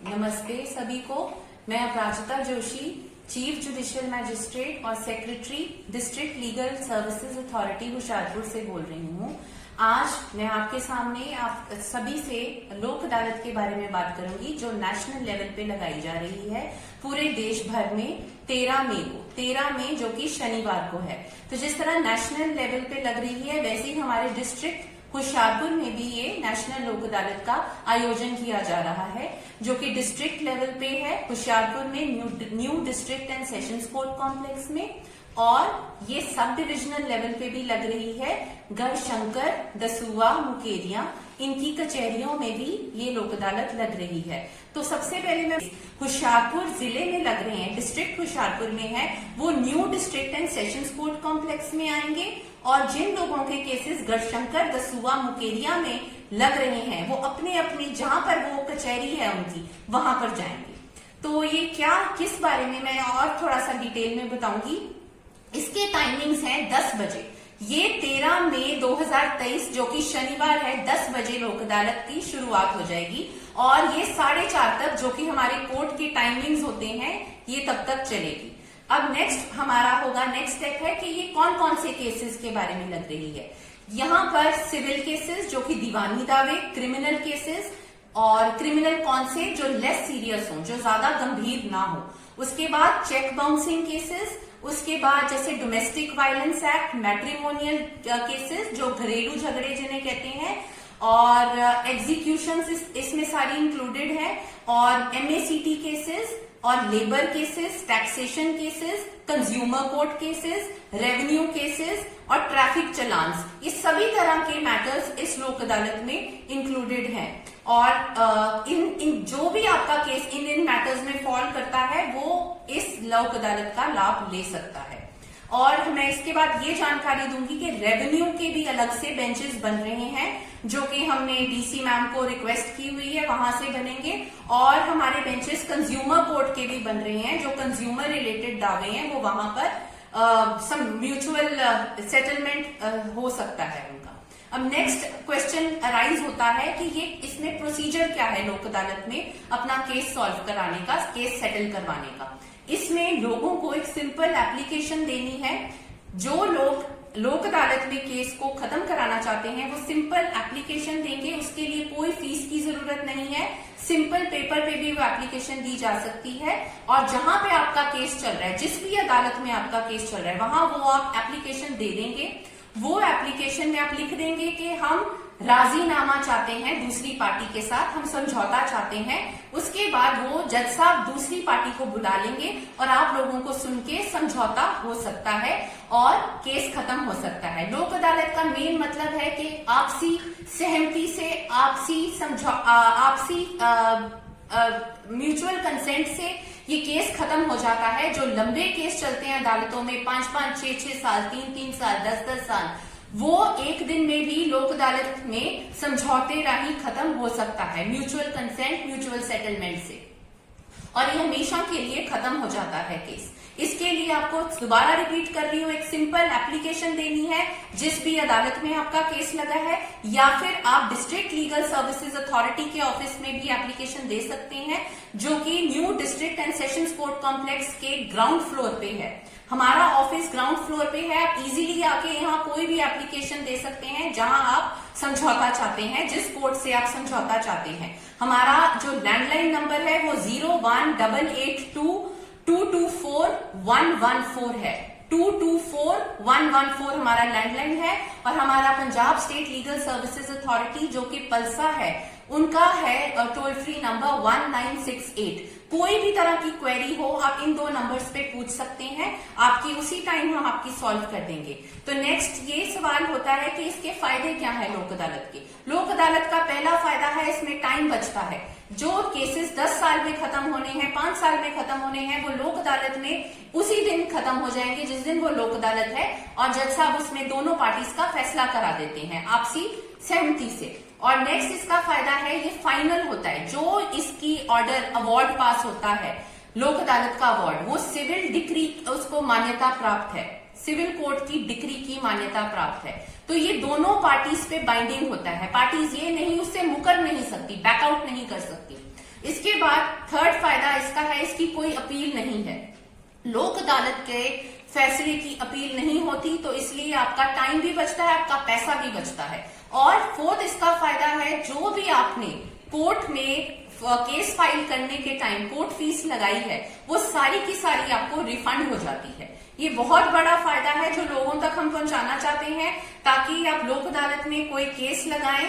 नमस्ते सभी को। मैं अपराजिता जोशी, चीफ जुडिशियल मैजिस्ट्रेट और secretary district legal services authority Hoshiarpur से बोल रही हूँ। आज मैं आपके सामने आप सभी से लोक अदालत के बारे में बात करूंगी जो नेशनल लेवल पे लगाई जा रही है पूरे देश भर में 13 मई जो कि शनिवार को है। तो जिस तरह नेशनल लेवल पे लग रही है वैसे ही हमारे डिस्ट्रिक्ट होशियारपुर में भी ये नेशनल लोक अदालत का आयोजन किया जा रहा है जो कि डिस्ट्रिक्ट लेवल पे है होशियारपुर में new district and sessions court complex में, और ये सब डिविजनल लेवल पे भी लग रही है गढ़शंकर, दसुआ, मुकेरिया, इनकी कचहरियों में भी ये लोक अदालत लग रही है। तो सबसे पहले मैं होशियारपुर जिले में लग रहे हैं, डिस्ट्रिक्ट होशियारपुर में है, वो new district and sessions court complex में आएंगे, और जिन लोगों के केसेस गढ़शंकर, दसुआ, मुकेरिया में लग रहे हैं वो अपने अपने जहां पर वो कचहरी है उनकी वहां पर जाएंगे। तो ये क्या किस बारे में मैं और थोड़ा सा डिटेल में बताऊंगी। इसके टाइमिंग्स हैं 10 बजे। ये 13 मई 2023 जो कि शनिवार है 10 बजे लोक अदालत की शुरुआत हो जाएगी और ये 4:30 तक जो कि हमारे कोर्ट की टाइमिंग्स होते हैं ये तब तक चलेगी। अब नेक्स्ट हमारा होगा, नेक्स्ट स्टेप है कि ये कौन कौन से केसेस के बारे में लग रही है। यहाँ पर सिविल केसेस जो कि दीवानी दावे, क्रिमिनल केसेस, और क्रिमिनल कौन से जो लेस सीरियस हो, जो ज्यादा गंभीर ना हो। उसके बाद चेक बाउंसिंग केसेस, उसके बाद जैसे domestic violence act, matrimonial cases जो घरेलू झगड़े जिन्हें कहते हैं, और एग्जीक्यूशंस इसमें सारी इंक्लूडेड है, और एमएसीटी केसेस और labour cases, taxation cases, consumer court cases, revenue cases और ट्रैफिक चलान्स, ये सभी तरह के मैटर्स इस लोक अदालत में इंक्लूडेड हैं। और इन जो भी आपका केस इन मैटर्स में फॉल करता है वो इस लोक अदालत का लाभ ले सकता है। और मैं इसके बाद ये जानकारी दूंगी कि रेवेन्यू के भी अलग से बेंचेस बन रहे हैं जो कि हमने डीसी मैम को रिक्वेस्ट की हुई है, वहां से बनेंगे, और हमारे बेंचेस कंज्यूमर कोर्ट के भी बन रहे हैं, जो कंज्यूमर रिलेटेड दावे हैं वो वहां पर सम म्यूचुअल सेटलमेंट हो सकता है उनका। अब नेक्स्ट क्वेश्चन अराइज होता है कि ये इसमें प्रोसीजर क्या है लोक अदालत में अपना केस सॉल्व कराने का, केस सेटल करवाने का। इसमें लोगों को एक सिंपल एप्लीकेशन देनी है। जो लोग लोक अदालत में केस को खत्म कराना चाहते हैं वो सिंपल एप्लीकेशन देंगे, उसके लिए कोई फीस की जरूरत नहीं है, सिंपल पेपर पे भी वो एप्लीकेशन दी जा सकती है। और जहां पे आपका केस चल रहा है, जिस भी अदालत में आपका केस चल रहा है, वहां वो आप एप्लीकेशन दे देंगे। वो एप्लीकेशन में आप लिख देंगे कि हम राजीनामा चाहते हैं दूसरी पार्टी के साथ, हम समझौता चाहते हैं। उसके बाद वो जज साहब दूसरी पार्टी को बुला लेंगे और आप लोगों को सुन के समझौता हो सकता है और केस खत्म हो सकता है। लोक अदालत का मेन मतलब है कि आपसी सहमति से, आपसी म्यूचुअल कंसेंट से ये केस खत्म हो जाता है। जो लंबे केस चलते हैं अदालतों में 5-5, 6-6 साल, 3-3 साल, 10-10 साल, वो एक दिन में भी लोक अदालत में समझौते राही खत्म हो सकता है म्यूचुअल कंसेंट, म्यूचुअल सेटलमेंट से, और ये हमेशा के लिए खत्म हो जाता है केस। इसके लिए आपको दोबारा रिपीट कर रही हूँ, एक सिंपल एप्लीकेशन देनी है जिस भी अदालत में आपका केस लगा है, या फिर आप डिस्ट्रिक्ट लीगल सर्विसेज अथॉरिटी के ऑफिस में भी एप्लीकेशन दे सकते हैं जो कि new district and sessions court complex के ग्राउंड फ्लोर पे है। हमारा ऑफिस ग्राउंड फ्लोर पे है, आप इजीली आके यहाँ कोई भी एप्लीकेशन दे सकते हैं जहां आप समझौता चाहते हैं, जिस कोर्ट से आप समझौता चाहते हैं। हमारा जो लैंडलाइन नंबर है वो 01882224 है, 224114 हमारा लैंडलाइन है। और हमारा Punjab state legal services authority जो कि पल्सा है, उनका है टोल फ्री नंबर 1968। कोई भी तरह की क्वेरी हो आप इन 2 नंबर्स पे पूछ सकते हैं, आपकी उसी टाइम हम आपकी सॉल्व कर देंगे। तो नेक्स्ट ये सवाल होता है कि इसके फायदे क्या है लोक अदालत के। लोक अदालत का पहला फायदा है इसमें टाइम बचता है। जो केसेस 10 साल में खत्म होने हैं, 5 साल में खत्म होने हैं, वो लोक अदालत में उसी दिन खत्म हो जाएंगे जिस दिन वो लोक अदालत है, और जज साहब उसमें दोनों पार्टीज का फैसला करा देते हैं आपसी सहमति से। और नेक्स्ट इसका फायदा है ये फाइनल होता है। जो इसकी ऑर्डर अवार्ड पास होता है लोक अदालत का अवार्ड, वो सिविल डिक्री उसको मान्यता प्राप्त है, सिविल कोर्ट की डिक्री की मान्यता प्राप्त है। तो ये दोनों पार्टीज पे बाइंडिंग होता है। पार्टीज ये नहीं उससे मुकर नहीं सकती, बैकआउट नहीं कर सकती। इसके बाद थर्ड फायदा इसका है, इसकी कोई अपील नहीं है। लोक अदालत के फैसले की अपील नहीं होती, तो इसलिए आपका टाइम भी बचता है, आपका पैसा भी बचता है। और फोर्थ इसका फायदा है, जो भी आपने कोर्ट में केस फाइल करने के टाइम कोर्ट फीस लगाई है, वो सारी की सारी आपको रिफंड हो जाती है। ये बहुत बड़ा फायदा है जो लोगों तक हम पहुंचाना चाहते हैं, ताकि आप लोक अदालत में कोई केस लगाएं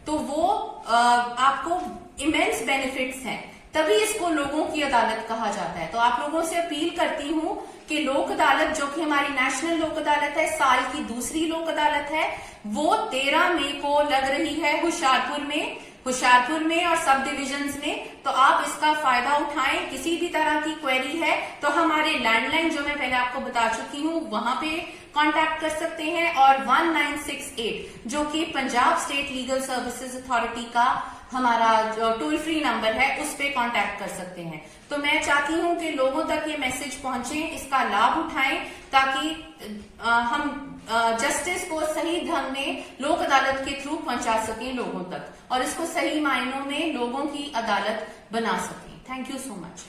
तो वो आपको इमेंस बेनिफिट्स हैं, तभी इसको लोगों की अदालत कहा जाता है। तो आप लोगों से अपील करती हूं कि लोक अदालत, जो कि हमारी नेशनल लोक अदालत है, साल की दूसरी लोक अदालत है, वो 13 मई को लग रही है होशियारपुर में और सब डिविजन्स में। तो आप इसका फायदा उठाएं। किसी भी तरह की क्वेरी है तो हमारे लैंडलाइन, जो मैं पहले आपको बता चुकी हूं, वहां पे कांटेक्ट कर सकते हैं, और 1968 जो कि Punjab state legal services authority का हमारा जो टोल फ्री नंबर है, उस पे कांटेक्ट कर सकते हैं। तो मैं चाहती हूं कि लोगों तक ये मैसेज पहुंचे, इसका लाभ उठाएं, ताकि हम जस्टिस को सही ढंग में लोक अदालत के थ्रू पहुंचा सकें लोगों तक, और इसको सही मायनों में लोगों की अदालत बना सकें। Thank you so much.